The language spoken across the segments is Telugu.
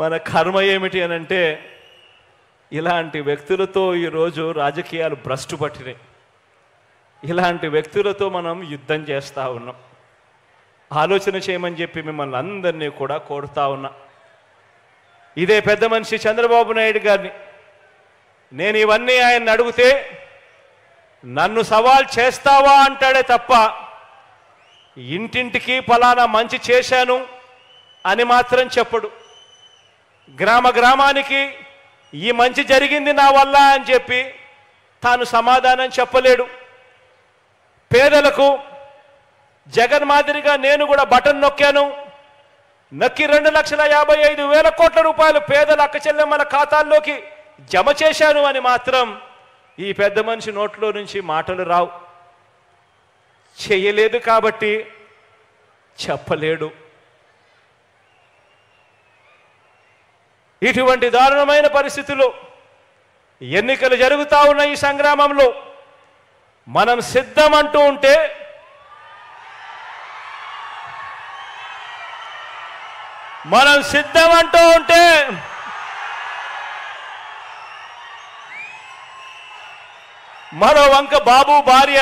మన కర్మ ఏమిటి అని అంటే ఇలాంటి వ్యక్తులతో ఈరోజు రాజకీయాలు భ్రష్టు పట్టినాయి. ఇలాంటి వ్యక్తులతో మనం యుద్ధం చేస్తూ ఉన్నాం. ఆలోచన చేయమని చెప్పి మిమ్మల్ని అందరినీ కూడా కోరుతా ఉన్నా. ఇదే పెద్ద మనిషి చంద్రబాబు నాయుడు గారిని నేను ఇవన్నీ ఆయన అడిగితే నన్ను సవాల్ చేస్తావా అంటాడే తప్ప ఇంటింటికి ఫలానా మంచి చేశాను అని మాత్రం చెప్పడు. గ్రామ గ్రామానికి ఈ మంచి జరిగింది నా వల్ల అని చెప్పి తాను సమాధానం చెప్పలేడు. పేదలకు జగన్ మాదిరిగా నేను కూడా బటన్ నొక్కాను, నొక్కి 2,55,000 కోట్ల రూపాయలు పేదల అక్క చెల్లెమ్మల ఖాతాల్లోకి జమ చేశాను అని మాత్రం ఈ పెద్ద మనిషి నోట్లో నుంచి మాటలు రావు. చేయలేదు కాబట్టి చెప్పలేడు. ఇటువంటి దారుణమైన పరిస్థితుల్లో ఎన్నికలు జరుగుతూ ఉన్న ఈ సంగ్రామంలో మనం సిద్ధమంటూ ఉంటే మరో వంక బాబు భార్య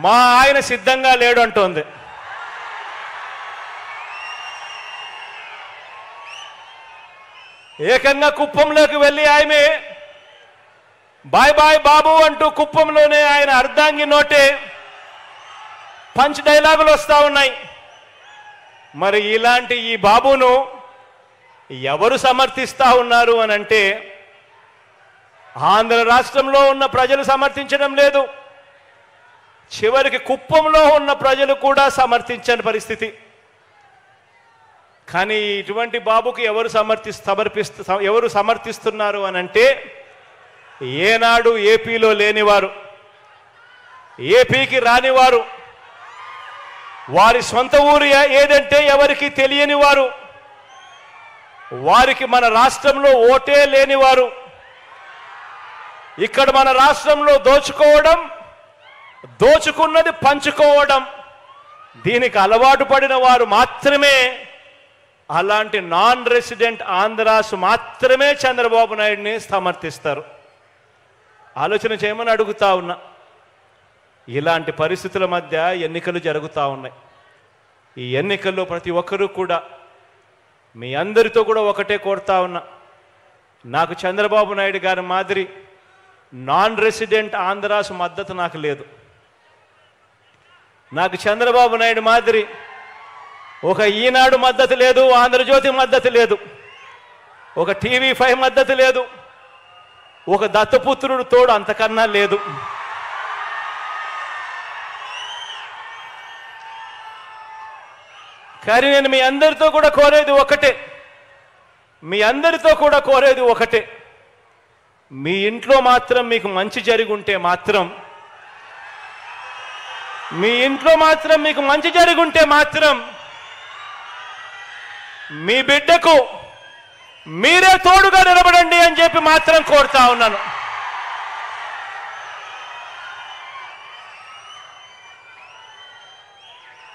మా ఆయన సిద్ధంగా లేడు అంటోంది. ఏకంగా కుప్పంలోకి వెళ్ళి ఆమె బాయ్ బాయ్ బాబు అంటూ కుప్పంలోనే ఆయన అర్ధాంగి నోటే పంచ్ డైలాగులు వస్తూ ఉన్నాయి. మరి ఇలాంటి ఈ బాబును ఎవరు సమర్థిస్తూ ఉన్నారు అని అంటే ఆంధ్ర రాష్ట్రంలో ఉన్న ప్రజలు సమర్థించడం లేదు. చివరికి కుప్పంలో ఉన్న ప్రజలు కూడా సమర్థించని పరిస్థితి. కానీ ఇటువంటి బాబుకి ఎవరు సమర్థిస్తున్నారు అని అంటే ఏనాడు ఏపీలో లేనివారు, ఏపీకి రానివారు, వారి సొంత ఊరు ఏదంటే ఎవరికి తెలియని వారు, వారికి మన రాష్ట్రంలో ఓటే లేనివారు, ఇక్కడ మన రాష్ట్రంలో దోచుకోవడం, దోచుకున్నది పంచుకోవడం దీనికి అలవాటు పడిన వారు మాత్రమే, అలాంటి నాన్ రెసిడెంట్ ఆంధ్రాస్ మాత్రమే చంద్రబాబు నాయుడిని సమర్థిస్తారు. ఆలోచన చేయమని అడుగుతా ఉన్నా. ఇలాంటి పరిస్థితుల మధ్య ఎన్నికలు జరుగుతూ ఉన్నాయి. ఈ ఎన్నికల్లో ప్రతి ఒక్కరూ కూడా మీ అందరితో కూడా ఒకటే కోరుతా ఉన్నా, నాకు చంద్రబాబు నాయుడు గారి మాదిరి నాన్ రెసిడెంట్ ఆంధ్రాస్ మద్దతు నాకు లేదు. నాకు చంద్రబాబు నాయుడు మాదిరి ఒక ఈనాడు మద్దతు లేదు, ఆంధ్రజ్యోతి మద్దతు లేదు, ఒక TV5 మద్దతు లేదు, ఒక దత్తపుత్రుడు తోడు అంతకన్నా లేదు. కానీ నేను మీ అందరితో కూడా కోరేది ఒకటే, మీ ఇంట్లో మాత్రం మీకు మంచి జరిగి ఉంటే మాత్రం, మీ బిడ్డకు మీరే తోడుగా నిలబడండి అని చెప్పి మాత్రం కోరుతా ఉన్నాను.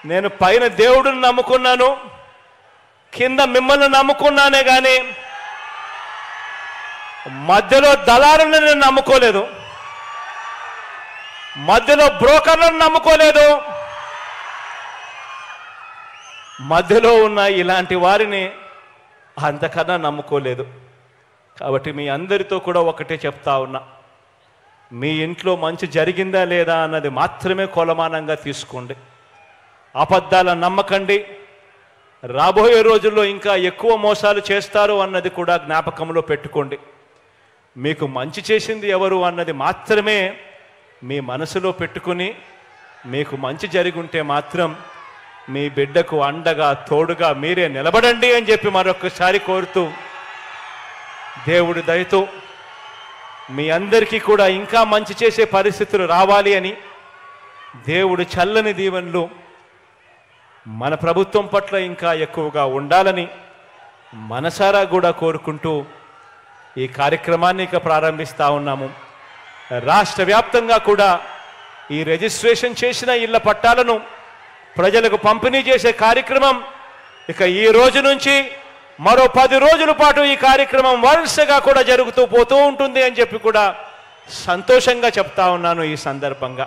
నేను పైన దేవుడిని నమ్ముకున్నాను, కింద మిమ్మల్ని నమ్ముకున్నానే కానీ మధ్యలో దళారులను నేను నమ్ముకోలేదు, మధ్యలో బ్రోకర్లను నమ్ముకోలేదు, మధ్యలో ఉన్న ఇలాంటి వారిని అంతకన్నా నమ్ముకోలేదు. కాబట్టి మీ అందరితో కూడా ఒకటే చెప్తా ఉన్నా, మీ ఇంట్లో మంచి జరిగిందా లేదా అన్నది మాత్రమే కొలమానంగా తీసుకోండి. అబద్ధాలను నమ్మకండి. రాబోయే రోజుల్లో ఇంకా ఎక్కువ మోసాలు చేస్తారు అన్నది కూడా జ్ఞాపకంలో పెట్టుకోండి. మీకు మంచి చేసింది ఎవరు అన్నది మాత్రమే మీ మనసులో పెట్టుకుని, మీకు మంచి జరిగి ఉంటే మాత్రం మీ బిడ్డకు అండగా తోడుగా మీరే నిలబడండి అని చెప్పి మరొకసారి కోరుతూ, దేవుడి దయతో మీ అందరికీ కూడా ఇంకా మంచి చేసే పరిస్థితులు రావాలి అని, దేవుడి చల్లని దీవెనలు మన ప్రభుత్వం పట్ల ఇంకా ఎక్కువగా ఉండాలని మనసారా కూడా కోరుకుంటూ ఈ కార్యక్రమాన్ని ఇక ప్రారంభిస్తూ ఉన్నాము. రాష్ట్ర వ్యాప్తంగా కూడా ఈ రిజిస్ట్రేషన్ చేసిన ఇళ్ల పట్టాలను ప్రజలకు పంపిణీ చేసే కార్యక్రమం ఇక ఈ రోజు నుంచి మరో 10 రోజుల పాటు ఈ కార్యక్రమం వరుసగా కూడా జరుగుతూ పోతూ ఉంటుంది అని చెప్పి కూడా సంతోషంగా చెప్తా ఉన్నాను ఈ సందర్భంగా.